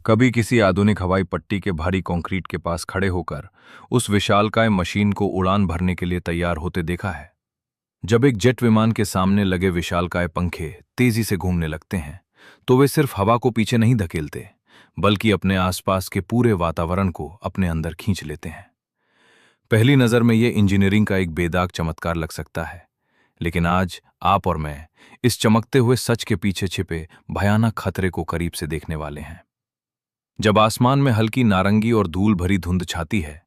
कभी किसी आधुनिक हवाई पट्टी के भारी कंक्रीट के पास खड़े होकर उस विशालकाय मशीन को उड़ान भरने के लिए तैयार होते देखा है। जब एक जेट विमान के सामने लगे विशालकाय पंखे तेजी से घूमने लगते हैं तो वे सिर्फ हवा को पीछे नहीं धकेलते, बल्कि अपने आसपास के पूरे वातावरण को अपने अंदर खींच लेते हैं। पहली नज़र में ये इंजीनियरिंग का एक बेदाग चमत्कार लग सकता है, लेकिन आज आप और मैं इस चमकते हुए सच के पीछे छिपे भयानक खतरे को करीब से देखने वाले हैं। जब आसमान में हल्की नारंगी और धूल भरी धुंध छाती है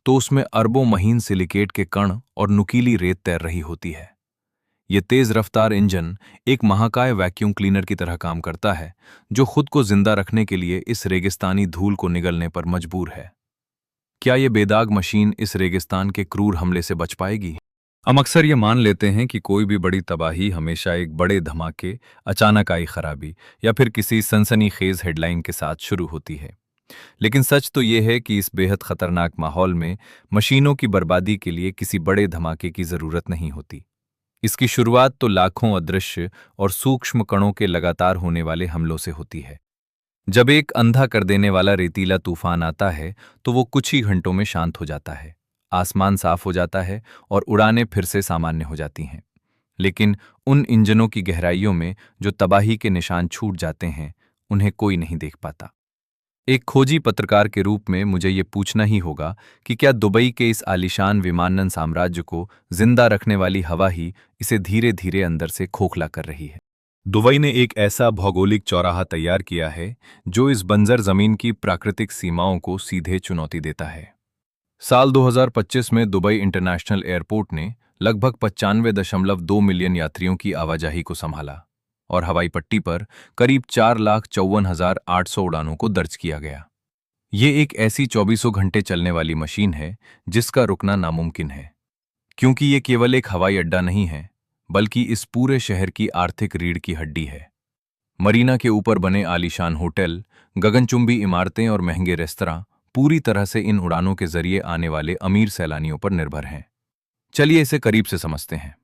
तो उसमें अरबों महीन सिलिकेट के कण और नुकीली रेत तैर रही होती है। ये तेज रफ्तार इंजन एक महाकाय वैक्यूम क्लीनर की तरह काम करता है, जो खुद को जिंदा रखने के लिए इस रेगिस्तानी धूल को निगलने पर मजबूर है। क्या ये बेदाग मशीन इस रेगिस्तान के क्रूर हमले से बच पाएगी? हम अक्सर ये मान लेते हैं कि कोई भी बड़ी तबाही हमेशा एक बड़े धमाके, अचानक आई खराबी या फिर किसी सनसनीखेज हेडलाइन के साथ शुरू होती है। लेकिन सच तो ये है कि इस बेहद खतरनाक माहौल में मशीनों की बर्बादी के लिए किसी बड़े धमाके की जरूरत नहीं होती। इसकी शुरुआत तो लाखों अदृश्य और सूक्ष्म कणों के लगातार होने वाले हमलों से होती है। जब एक अंधा कर देने वाला रेतीला तूफान आता है तो वो कुछ ही घंटों में शांत हो जाता है, आसमान साफ हो जाता है और उड़ानें फिर से सामान्य हो जाती हैं। लेकिन उन इंजनों की गहराइयों में जो तबाही के निशान छूट जाते हैं, उन्हें कोई नहीं देख पाता। एक खोजी पत्रकार के रूप में मुझे ये पूछना ही होगा कि क्या दुबई के इस आलीशान विमानन साम्राज्य को जिंदा रखने वाली हवा ही इसे धीरे धीरे अंदर से खोखला कर रही है। दुबई ने एक ऐसा भौगोलिक चौराहा तैयार किया है जो इस बंजर जमीन की प्राकृतिक सीमाओं को सीधे चुनौती देता है। साल 2025 में दुबई इंटरनेशनल एयरपोर्ट ने लगभग 95.2 मिलियन यात्रियों की आवाजाही को संभाला और हवाई पट्टी पर करीब 4,54,800 उड़ानों को दर्ज किया गया। ये एक ऐसी 24 घंटे चलने वाली मशीन है जिसका रुकना नामुमकिन है, क्योंकि ये केवल एक हवाई अड्डा नहीं है, बल्कि इस पूरे शहर की आर्थिक रीढ़ की हड्डी है। मरीना के ऊपर बने आलीशान होटल, गगनचुंबी इमारतें और महंगे रेस्तरां पूरी तरह से इन उड़ानों के जरिए आने वाले अमीर सैलानियों पर निर्भर हैं। चलिए इसे करीब से समझते हैं।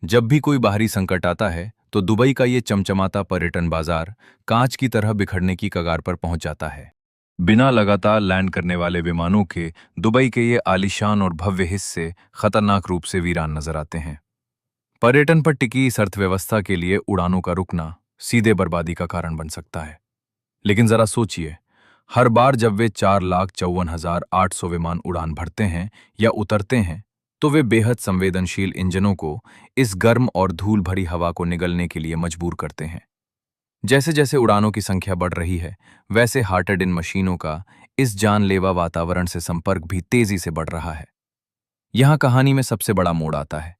जब भी कोई बाहरी संकट आता है तो दुबई का ये चमचमाता पर्यटन बाजार कांच की तरह बिखरने की कगार पर पहुंच जाता है। बिना लगातार लैंड करने वाले विमानों के दुबई के ये आलीशान और भव्य हिस्से खतरनाक रूप से वीरान नजर आते हैं। पर्यटन पर टिकी इस अर्थव्यवस्था के लिए उड़ानों का रुकना सीधे बर्बादी का कारण बन सकता है। लेकिन जरा सोचिए, हर बार जब वे 4,54,800 विमान उड़ान भरते हैं या उतरते हैं तो वे बेहद संवेदनशील इंजनों को इस गर्म और धूल भरी हवा को निगलने के लिए मजबूर करते हैं। जैसे जैसे उड़ानों की संख्या बढ़ रही है, वैसे हार्टेड इन मशीनों का इस जानलेवा वातावरण से संपर्क भी तेजी से बढ़ रहा है। यहां कहानी में सबसे बड़ा मोड़ आता है।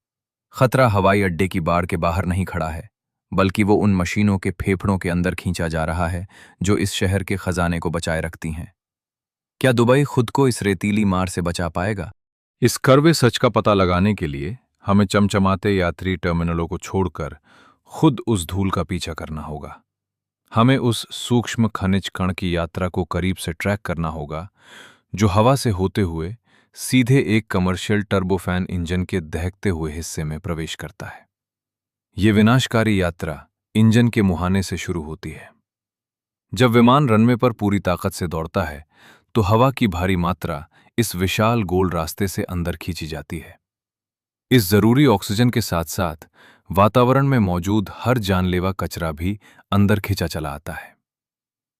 खतरा हवाई अड्डे की बाड़ के बाहर नहीं खड़ा है, बल्कि वो उन मशीनों के फेफड़ों के अंदर खींचा जा रहा है जो इस शहर के खजाने को बचाए रखती हैं। क्या दुबई खुद को इस रेतीली मार से बचा पाएगा? इस कड़वे सच का पता लगाने के लिए हमें चमचमाते यात्री टर्मिनलों को छोड़कर खुद उस धूल का पीछा करना होगा। हमें उस सूक्ष्म खनिज कण की यात्रा को करीब से ट्रैक करना होगा जो हवा से होते हुए सीधे एक कमर्शियल टर्बोफैन इंजन के दहकते हुए हिस्से में प्रवेश करता है। ये विनाशकारी यात्रा इंजन के मुहाने से शुरू होती है। जब विमान रनवे पर पूरी ताकत से दौड़ता है तो हवा की भारी मात्रा इस विशाल गोल रास्ते से अंदर खींची जाती है। इस जरूरी ऑक्सीजन के साथ साथ वातावरण में मौजूद हर जानलेवा कचरा भी अंदर खींचा चला आता है।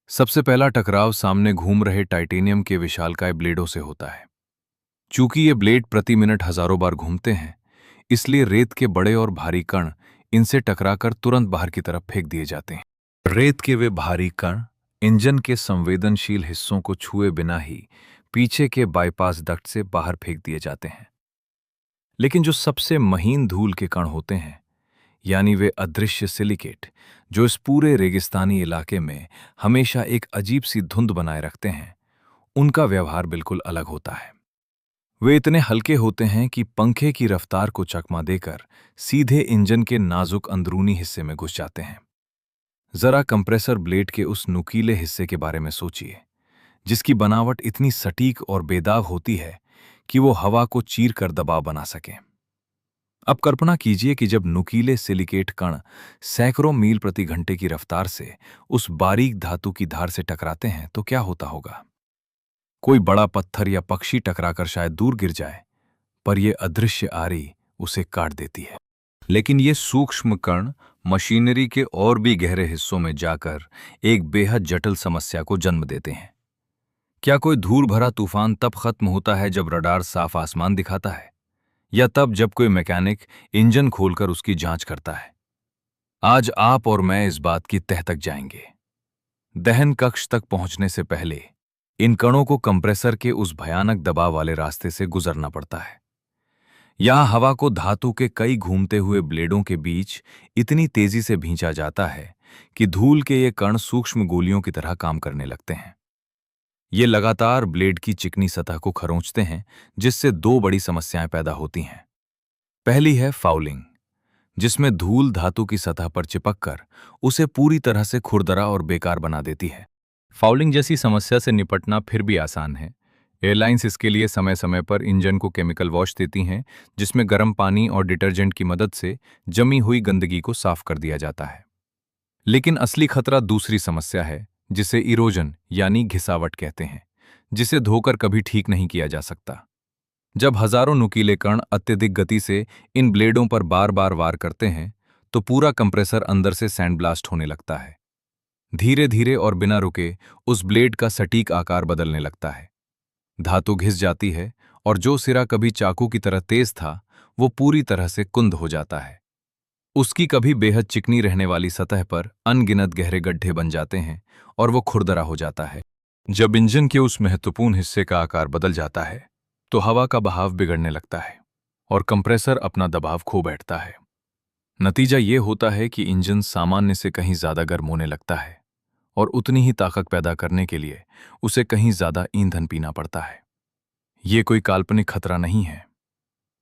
सबसे पहला टकराव सामने घूम रहे टाइटेनियम के विशालकाय ब्लेडों से होता है। चूंकि ये ब्लेड प्रति मिनट हजारों बार घूमते हैं, इसलिए रेत के बड़े और भारी कण इनसे टकराकर तुरंत बाहर की तरफ फेंक दिए जाते हैं। रेत के वे भारी कण इंजन के संवेदनशील हिस्सों को छुए बिना ही पीछे के बाईपास डक्ट से बाहर फेंक दिए जाते हैं। लेकिन जो सबसे महीन धूल के कण होते हैं, यानी वे अदृश्य सिलिकेट, जो इस पूरे रेगिस्तानी इलाके में हमेशा एक अजीब सी धुंध बनाए रखते हैं, उनका व्यवहार बिल्कुल अलग होता है। वे इतने हल्के होते हैं कि पंखे की रफ्तार को चकमा देकर सीधे इंजन के नाजुक अंदरूनी हिस्से में घुस जाते हैं। जरा कंप्रेसर ब्लेड के उस नुकीले हिस्से के बारे में सोचिए, जिसकी बनावट इतनी सटीक और बेदाग होती है कि वो हवा को चीर कर दबाव बना सके। अब कल्पना कीजिए कि जब नुकीले सिलिकेट कण सैकड़ों मील प्रति घंटे की रफ्तार से उस बारीक धातु की धार से टकराते हैं तो क्या होता होगा। कोई बड़ा पत्थर या पक्षी टकराकर शायद दूर गिर जाए, पर यह अदृश्य आरी उसे काट देती है। लेकिन ये सूक्ष्म कण मशीनरी के और भी गहरे हिस्सों में जाकर एक बेहद जटिल समस्या को जन्म देते हैं। क्या कोई धूल भरा तूफान तब खत्म होता है जब रडार साफ आसमान दिखाता है, या तब जब कोई मैकेनिक इंजन खोलकर उसकी जांच करता है? आज आप और मैं इस बात की तह तक जाएंगे। दहन कक्ष तक पहुंचने से पहले इन कणों को कंप्रेसर के उस भयानक दबाव वाले रास्ते से गुजरना पड़ता है। यहां हवा को धातु के कई घूमते हुए ब्लेडों के बीच इतनी तेजी से भींचा जाता है कि धूल के ये कण सूक्ष्म गोलियों की तरह काम करने लगते हैं। ये लगातार ब्लेड की चिकनी सतह को खरोंचते हैं, जिससे दो बड़ी समस्याएं पैदा होती हैं। पहली है फाउलिंग, जिसमें धूल धातु की सतह पर चिपककर उसे पूरी तरह से खुरदरा और बेकार बना देती है। फाउलिंग जैसी समस्या से निपटना फिर भी आसान है। एयरलाइंस इसके लिए समय समय पर इंजन को केमिकल वॉश देती हैं, जिसमें गर्म पानी और डिटर्जेंट की मदद से जमी हुई गंदगी को साफ कर दिया जाता है। लेकिन असली खतरा दूसरी समस्या है, जिसे इरोजन यानी घिसावट कहते हैं, जिसे धोकर कभी ठीक नहीं किया जा सकता। जब हजारों नुकीले कण अत्यधिक गति से इन ब्लेडों पर बार बार वार करते हैं, तो पूरा कंप्रेसर अंदर से सैंडब्लास्ट होने लगता है। धीरे धीरे और बिना रुके उस ब्लेड का सटीक आकार बदलने लगता है। धातु घिस जाती है और जो सिरा कभी चाकू की तरह तेज था, वो पूरी तरह से कुंद हो जाता है। उसकी कभी बेहद चिकनी रहने वाली सतह पर अनगिनत गहरे गड्ढे बन जाते हैं और वो खुरदरा हो जाता है। जब इंजन के उस महत्वपूर्ण हिस्से का आकार बदल जाता है, तो हवा का बहाव बिगड़ने लगता है और कंप्रेसर अपना दबाव खो बैठता है। नतीजा ये होता है कि इंजन सामान्य से कहीं ज्यादा गर्म होने लगता है और उतनी ही ताकत पैदा करने के लिए उसे कहीं ज्यादा ईंधन पीना पड़ता है। ये कोई काल्पनिक खतरा नहीं है।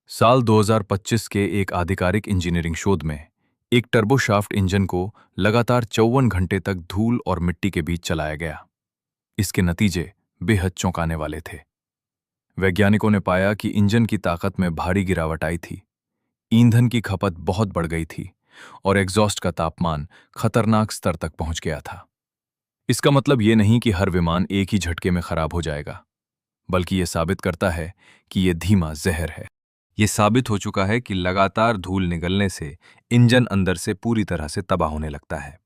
साल 2025 के एक आधिकारिक इंजीनियरिंग शोध में एक टर्बोशाफ्ट इंजन को लगातार 54 घंटे तक धूल और मिट्टी के बीच चलाया गया। इसके नतीजे बेहद चौंकाने वाले थे। वैज्ञानिकों ने पाया कि इंजन की ताकत में भारी गिरावट आई थी, ईंधन की खपत बहुत बढ़ गई थी और एग्जॉस्ट का तापमान खतरनाक स्तर तक पहुंच गया था। इसका मतलब ये नहीं कि हर विमान एक ही झटके में खराब हो जाएगा, बल्कि यह साबित करता है कि यह धीमा जहर है। यह साबित हो चुका है कि लगातार धूल निगलने से इंजन अंदर से पूरी तरह से तबाह होने लगता है।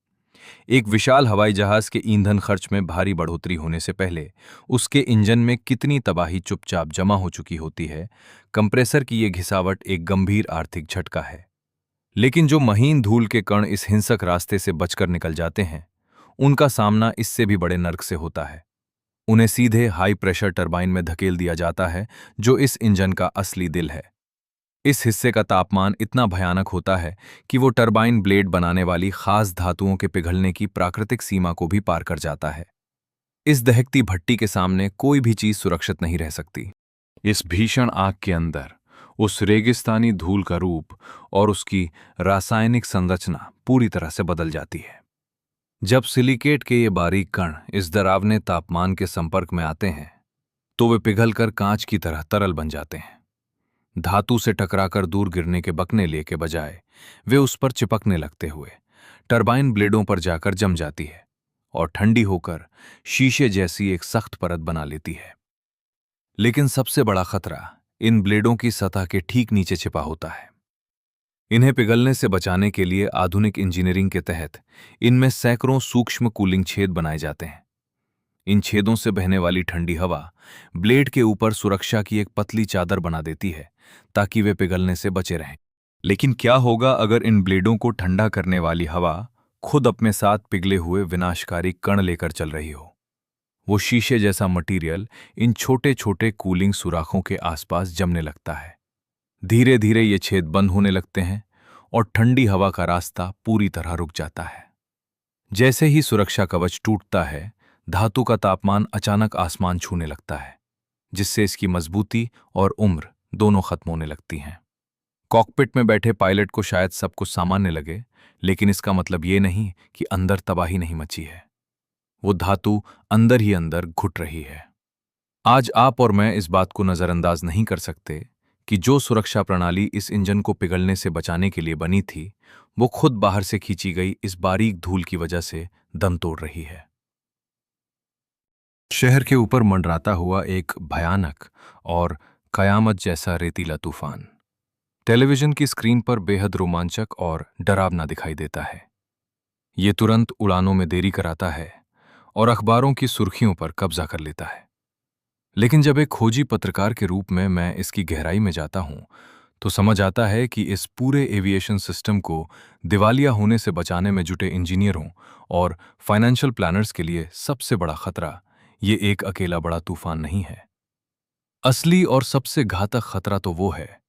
एक विशाल हवाई जहाज के ईंधन खर्च में भारी बढ़ोतरी होने से पहले उसके इंजन में कितनी तबाही चुपचाप जमा हो चुकी होती है, कंप्रेसर की यह घिसावट एक गंभीर आर्थिक झटका है। लेकिन जो महीन धूल के कण इस हिंसक रास्ते से बचकर निकल जाते हैं, उनका सामना इससे भी बड़े नर्क से होता है। उन्हें सीधे हाई प्रेशर टरबाइन में धकेल दिया जाता है, जो इस इंजन का असली दिल है। इस हिस्से का तापमान इतना भयानक होता है कि वो टरबाइन ब्लेड बनाने वाली खास धातुओं के पिघलने की प्राकृतिक सीमा को भी पार कर जाता है। इस दहकती भट्टी के सामने कोई भी चीज सुरक्षित नहीं रह सकती। इस भीषण आग के अंदर उस रेगिस्तानी धूल का रूप और उसकी रासायनिक संरचना पूरी तरह से बदल जाती है। जब सिलिकेट के ये बारीक कण इस डरावने तापमान के संपर्क में आते हैं, तो वे पिघलकर कांच की तरह तरल बन जाते हैं। धातु से टकराकर दूर गिरने के बकने के बजाय वे उस पर चिपकने लगते हुए टरबाइन ब्लेडों पर जाकर जम जाती है और ठंडी होकर शीशे जैसी एक सख्त परत बना लेती है। लेकिन सबसे बड़ा खतरा इन ब्लेडों की सतह के ठीक नीचे छिपा होता है। इन्हें पिघलने से बचाने के लिए आधुनिक इंजीनियरिंग के तहत इनमें सैकड़ों सूक्ष्म कूलिंग छेद बनाए जाते हैं। इन छेदों से बहने वाली ठंडी हवा ब्लेड के ऊपर सुरक्षा की एक पतली चादर बना देती है, ताकि वे पिघलने से बचे रहें। लेकिन क्या होगा अगर इन ब्लेडों को ठंडा करने वाली हवा खुद अपने साथ पिघले हुए विनाशकारी कण लेकर चल रही हो? वो शीशे जैसा मटीरियल इन छोटे छोटे कूलिंग सुराखों के आसपास जमने लगता है। धीरे धीरे ये छेद बंद होने लगते हैं और ठंडी हवा का रास्ता पूरी तरह रुक जाता है। जैसे ही सुरक्षा कवच टूटता है, धातु का तापमान अचानक आसमान छूने लगता है, जिससे इसकी मजबूती और उम्र दोनों खत्म होने लगती हैं। कॉकपिट में बैठे पायलट को शायद सब कुछ सामान्य लगे, लेकिन इसका मतलब ये नहीं कि अंदर तबाही नहीं मची है। वो धातु अंदर ही अंदर घुट रही है। आज आप और मैं इस बात को नजरअंदाज नहीं कर सकते कि जो सुरक्षा प्रणाली इस इंजन को पिघलने से बचाने के लिए बनी थी, वो खुद बाहर से खींची गई इस बारीक धूल की वजह से दम तोड़ रही है। शहर के ऊपर मंडराता हुआ एक भयानक और कयामत जैसा रेतीला तूफान टेलीविजन की स्क्रीन पर बेहद रोमांचक और डरावना दिखाई देता है। ये तुरंत उड़ानों में देरी कराता है और अखबारों की सुर्खियों पर कब्जा कर लेता है। लेकिन जब एक खोजी पत्रकार के रूप में मैं इसकी गहराई में जाता हूं, तो समझ आता है कि इस पूरे एविएशन सिस्टम को दिवालिया होने से बचाने में जुटे इंजीनियरों और फाइनेंशियल प्लानर्स के लिए सबसे बड़ा खतरा ये एक अकेला बड़ा तूफान नहीं है। असली और सबसे घातक खतरा तो वो है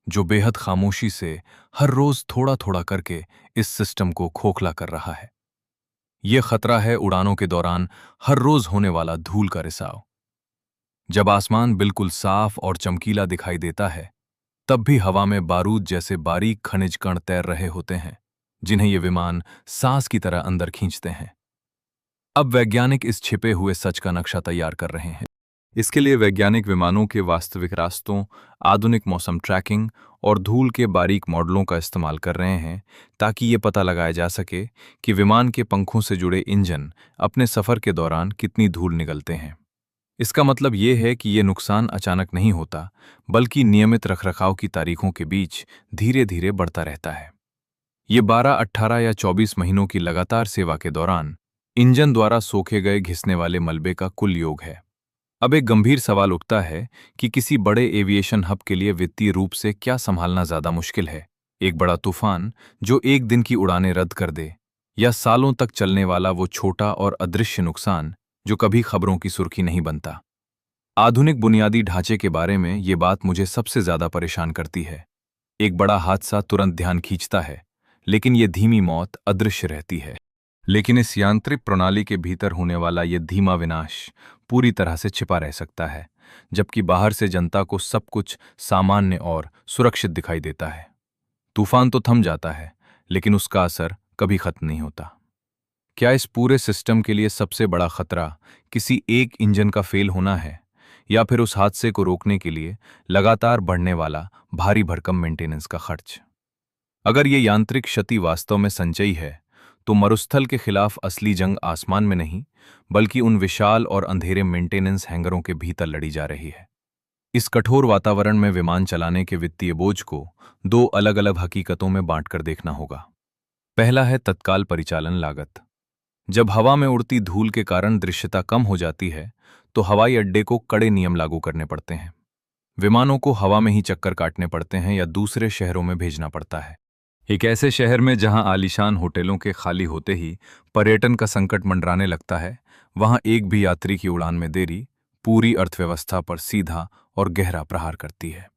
जो बेहद खामोशी से हर रोज थोड़ा थोड़ा करके इस सिस्टम को खोखला कर रहा है। ये खतरा है उड़ानों के दौरान हर रोज होने वाला धूल का रिसाव। जब आसमान बिल्कुल साफ और चमकीला दिखाई देता है, तब भी हवा में बारूद जैसे बारीक खनिज कण तैर रहे होते हैं, जिन्हें ये विमान सांस की तरह अंदर खींचते हैं। अब वैज्ञानिक इस छिपे हुए सच का नक्शा तैयार कर रहे हैं। इसके लिए वैज्ञानिक विमानों के वास्तविक रास्तों, आधुनिक मौसम ट्रैकिंग और धूल के बारीक मॉडलों का इस्तेमाल कर रहे हैं, ताकि ये पता लगाया जा सके कि विमान के पंखों से जुड़े इंजन अपने सफर के दौरान कितनी धूल निगलते हैं। इसका मतलब ये है कि ये नुकसान अचानक नहीं होता, बल्कि नियमित रखरखाव की तारीखों के बीच धीरे धीरे बढ़ता रहता है। ये 12, 18 या 24 महीनों की लगातार सेवा के दौरान इंजन द्वारा सोखे गए घिसने वाले मलबे का कुल योग है। अब एक गंभीर सवाल उठता है कि किसी बड़े एविएशन हब के लिए वित्तीय रूप से क्या संभालना ज्यादा मुश्किल है, एक बड़ा तूफान जो एक दिन की उड़ानें रद्द कर दे, या सालों तक चलने वाला वो छोटा और अदृश्य नुकसान जो कभी खबरों की सुर्खी नहीं बनता। आधुनिक बुनियादी ढांचे के बारे में ये बात मुझे सबसे ज्यादा परेशान करती है। एक बड़ा हादसा तुरंत ध्यान खींचता है, लेकिन ये धीमी मौत अदृश्य रहती है। लेकिन इस यांत्रिक प्रणाली के भीतर होने वाला ये धीमा विनाश पूरी तरह से छिपा रह सकता है, जबकि बाहर से जनता को सब कुछ सामान्य और सुरक्षित दिखाई देता है। तूफान तो थम जाता है, लेकिन उसका असर कभी खत्म नहीं होता। क्या इस पूरे सिस्टम के लिए सबसे बड़ा खतरा किसी एक इंजन का फेल होना है, या फिर उस हादसे को रोकने के लिए लगातार बढ़ने वाला भारी भरकम मेंटेनेंस का खर्च? अगर ये यांत्रिक क्षति वास्तव में संचयी है, तो मरुस्थल के खिलाफ असली जंग आसमान में नहीं, बल्कि उन विशाल और अंधेरे मेंटेनेंस हैंगरों के भीतर लड़ी जा रही है। इस कठोर वातावरण में विमान चलाने के वित्तीय बोझ को दो अलग अलग हकीकतों में बांटकर देखना होगा। पहला है तत्काल परिचालन लागत। जब हवा में उड़ती धूल के कारण दृश्यता कम हो जाती है, तो हवाई अड्डे को कड़े नियम लागू करने पड़ते हैं। विमानों को हवा में ही चक्कर काटने पड़ते हैं या दूसरे शहरों में भेजना पड़ता है। एक ऐसे शहर में जहां आलीशान होटलों के खाली होते ही पर्यटन का संकट मंडराने लगता है, वहां एक भी यात्री की उड़ान में देरी पूरी अर्थव्यवस्था पर सीधा और गहरा प्रहार करती है।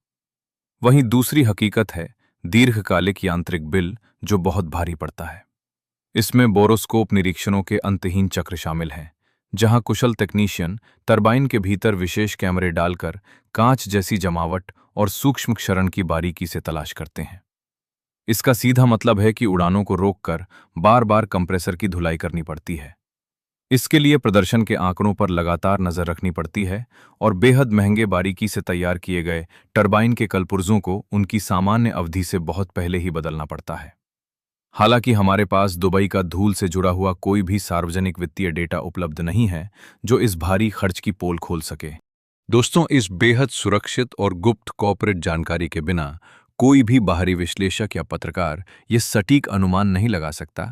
वहीं दूसरी हकीकत है दीर्घकालिक यांत्रिक बिल, जो बहुत भारी पड़ता है। इसमें बोरोस्कोप निरीक्षणों के अंतहीन चक्र शामिल हैं, जहां कुशल तकनीशियन टरबाइन के भीतर विशेष कैमरे डालकर कांच जैसी जमावट और सूक्ष्म क्षरण की बारीकी से तलाश करते हैं। इसका सीधा मतलब है कि उड़ानों को रोककर बार बार कंप्रेसर की धुलाई करनी पड़ती है। इसके लिए प्रदर्शन के आंकड़ों पर लगातार नजर रखनी पड़ती है और बेहद महंगे बारीकी से तैयार किए गए टरबाइन के कलपुर्जों को उनकी सामान्य अवधि से बहुत पहले ही बदलना पड़ता है। हालांकि हमारे पास दुबई का धूल से जुड़ा हुआ कोई भी सार्वजनिक वित्तीय डेटा उपलब्ध नहीं है जो इस भारी खर्च की पोल खोल सके। दोस्तों, इस बेहद सुरक्षित और गुप्त कॉर्पोरेट जानकारी के बिना कोई भी बाहरी विश्लेषक या पत्रकार ये सटीक अनुमान नहीं लगा सकता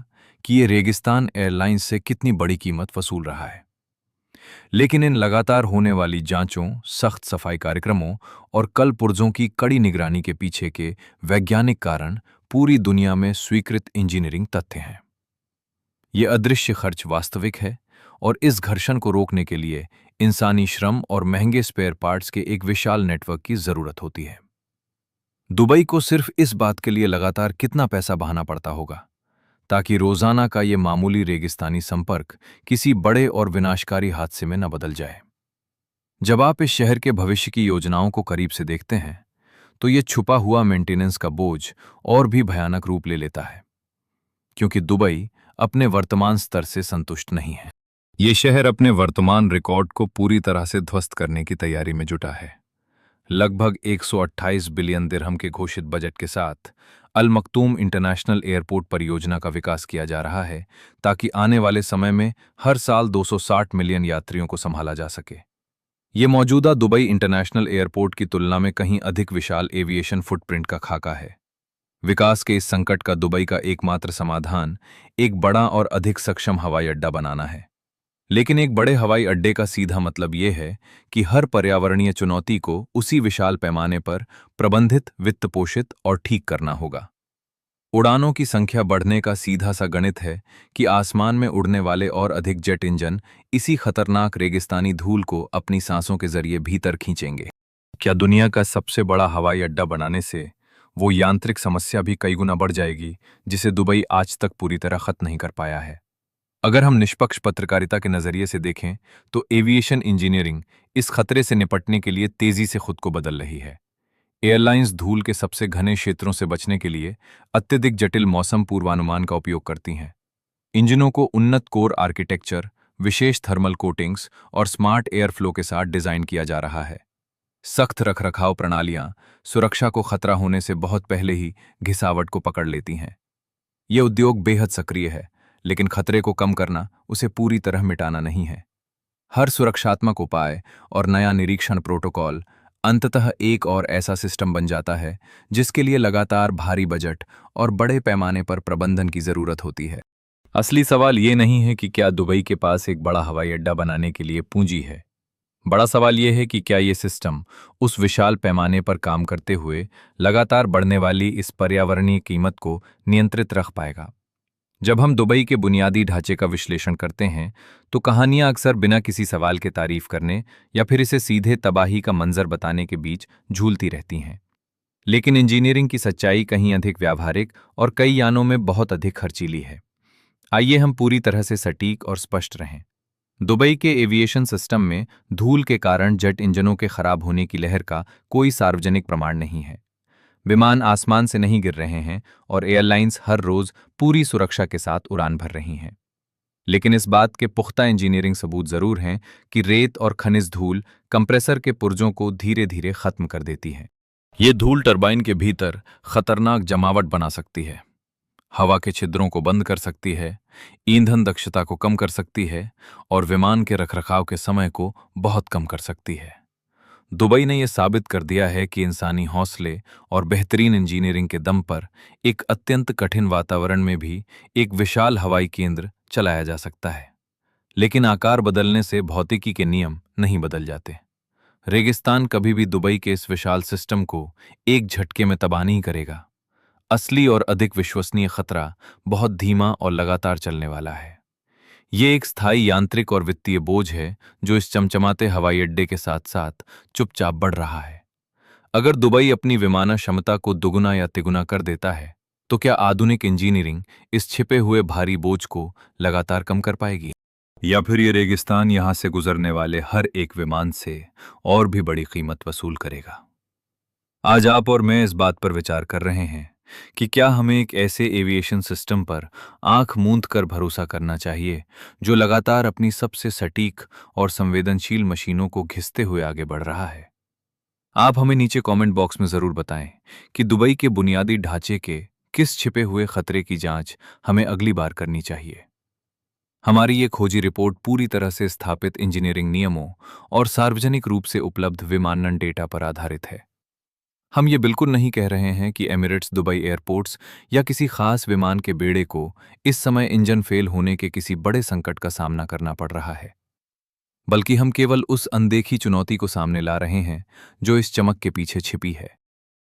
कि ये रेगिस्तान एयरलाइंस से कितनी बड़ी कीमत वसूल रहा है। लेकिन इन लगातार होने वाली जांचों, सख्त सफाई कार्यक्रमों और कलपुर्जों की कड़ी निगरानी के पीछे के वैज्ञानिक कारण पूरी दुनिया में स्वीकृत इंजीनियरिंग तथ्य हैं। ये अदृश्य खर्च वास्तविक है, और इस घर्षण को रोकने के लिए इंसानी श्रम और महंगे स्पेयर पार्ट्स के एक विशाल नेटवर्क की जरूरत होती है। दुबई को सिर्फ इस बात के लिए लगातार कितना पैसा बहाना पड़ता होगा ताकि रोजाना का ये मामूली रेगिस्तानी संपर्क किसी बड़े और विनाशकारी हादसे में न बदल जाए। जब आप इस शहर के भविष्य की योजनाओं को करीब से देखते हैं, तो ये छुपा हुआ मेंटेनेंस का बोझ और भी भयानक रूप ले लेता है, क्योंकि दुबई अपने वर्तमान स्तर से संतुष्ट नहीं है। ये शहर अपने वर्तमान रिकॉर्ड को पूरी तरह से ध्वस्त करने की तैयारी में जुटा है। लगभग 128 बिलियन दिरहम के घोषित बजट के साथ अल मक्तूम इंटरनेशनल एयरपोर्ट परियोजना का विकास किया जा रहा है ताकि आने वाले समय में हर साल 260 मिलियन यात्रियों को संभाला जा सके। ये मौजूदा दुबई इंटरनेशनल एयरपोर्ट की तुलना में कहीं अधिक विशाल एविएशन फुटप्रिंट का खाका है। विकास के इस संकट का दुबई का एकमात्र समाधान एक बड़ा और अधिक सक्षम हवाई अड्डा बनाना है। लेकिन एक बड़े हवाई अड्डे का सीधा मतलब यह है कि हर पर्यावरणीय चुनौती को उसी विशाल पैमाने पर प्रबंधित, वित्त पोषित और ठीक करना होगा। उड़ानों की संख्या बढ़ने का सीधा सा गणित है कि आसमान में उड़ने वाले और अधिक जेट इंजन इसी खतरनाक रेगिस्तानी धूल को अपनी सांसों के जरिए भीतर खींचेंगे। क्या दुनिया का सबसे बड़ा हवाई अड्डा बनाने से वो यांत्रिक समस्या भी कई गुना बढ़ जाएगी जिसे दुबई आज तक पूरी तरह खत्म नहीं कर पाया है? अगर हम निष्पक्ष पत्रकारिता के नजरिए से देखें तो एविएशन इंजीनियरिंग इस खतरे से निपटने के लिए तेजी से खुद को बदल रही है। एयरलाइंस धूल के सबसे घने क्षेत्रों से बचने के लिए अत्यधिक जटिल मौसम पूर्वानुमान का उपयोग करती हैं। इंजनों को उन्नत कोर आर्किटेक्चर, विशेष थर्मल कोटिंग्स और स्मार्ट एयर फ्लो के साथ डिजाइन किया जा रहा है। सख्त रखरखाव प्रणालियां सुरक्षा को खतरा होने से बहुत पहले ही घिसावट को पकड़ लेती हैं। ये उद्योग बेहद सक्रिय है, लेकिन खतरे को कम करना उसे पूरी तरह मिटाना नहीं है। हर सुरक्षात्मक उपाय और नया निरीक्षण प्रोटोकॉल अंततः एक और ऐसा सिस्टम बन जाता है जिसके लिए लगातार भारी बजट और बड़े पैमाने पर प्रबंधन की जरूरत होती है। असली सवाल ये नहीं है कि क्या दुबई के पास एक बड़ा हवाई अड्डा बनाने के लिए पूंजी है। बड़ा सवाल यह है कि क्या ये सिस्टम उस विशाल पैमाने पर काम करते हुए लगातार बढ़ने वाली इस पर्यावरणीय कीमत को नियंत्रित रख पाएगा। जब हम दुबई के बुनियादी ढांचे का विश्लेषण करते हैं तो कहानियां अक्सर बिना किसी सवाल के तारीफ करने या फिर इसे सीधे तबाही का मंजर बताने के बीच झूलती रहती हैं। लेकिन इंजीनियरिंग की सच्चाई कहीं अधिक व्यावहारिक और कई यानों में बहुत अधिक खर्चीली है। आइए हम पूरी तरह से सटीक और स्पष्ट रहें। दुबई के एविएशन सिस्टम में धूल के कारण जेट इंजनों के खराब होने की लहर का कोई सार्वजनिक प्रमाण नहीं है। विमान आसमान से नहीं गिर रहे हैं और एयरलाइंस हर रोज पूरी सुरक्षा के साथ उड़ान भर रही हैं। लेकिन इस बात के पुख्ता इंजीनियरिंग सबूत जरूर हैं कि रेत और खनिज धूल कंप्रेसर के पुर्जों को धीरे धीरे खत्म कर देती है। ये धूल टरबाइन के भीतर खतरनाक जमावट बना सकती है, हवा के छिद्रों को बंद कर सकती है, ईंधन दक्षता को कम कर सकती है और विमान के रखरखाव के समय को बहुत कम कर सकती है। दुबई ने यह साबित कर दिया है कि इंसानी हौसले और बेहतरीन इंजीनियरिंग के दम पर एक अत्यंत कठिन वातावरण में भी एक विशाल हवाई केंद्र चलाया जा सकता है। लेकिन आकार बदलने से भौतिकी के नियम नहीं बदल जाते। रेगिस्तान कभी भी दुबई के इस विशाल सिस्टम को एक झटके में तबाह नहीं करेगा। असली और अधिक विश्वसनीय खतरा बहुत धीमा और लगातार चलने वाला है। ये एक स्थायी यांत्रिक और वित्तीय बोझ है जो इस चमचमाते हवाई अड्डे के साथ साथ चुपचाप बढ़ रहा है। अगर दुबई अपनी विमानन क्षमता को दुगुना या तिगुना कर देता है तो क्या आधुनिक इंजीनियरिंग इस छिपे हुए भारी बोझ को लगातार कम कर पाएगी, या फिर ये रेगिस्तान यहां से गुजरने वाले हर एक विमान से और भी बड़ी कीमत वसूल करेगा? आज आप और मैं इस बात पर विचार कर रहे हैं कि क्या हमें एक ऐसे एविएशन सिस्टम पर आंख मूंद कर भरोसा करना चाहिए जो लगातार अपनी सबसे सटीक और संवेदनशील मशीनों को घिसते हुए आगे बढ़ रहा है। आप हमें नीचे कमेंट बॉक्स में जरूर बताएं कि दुबई के बुनियादी ढांचे के किस छिपे हुए खतरे की जांच हमें अगली बार करनी चाहिए। हमारी ये खोजी रिपोर्ट पूरी तरह से स्थापित इंजीनियरिंग नियमों और सार्वजनिक रूप से उपलब्ध विमानन डेटा पर आधारित है। हम ये बिल्कुल नहीं कह रहे हैं कि एमिरेट्स दुबई एयरपोर्ट्स या किसी खास विमान के बेड़े को इस समय इंजन फेल होने के किसी बड़े संकट का सामना करना पड़ रहा है, बल्कि हम केवल उस अनदेखी चुनौती को सामने ला रहे हैं जो इस चमक के पीछे छिपी है।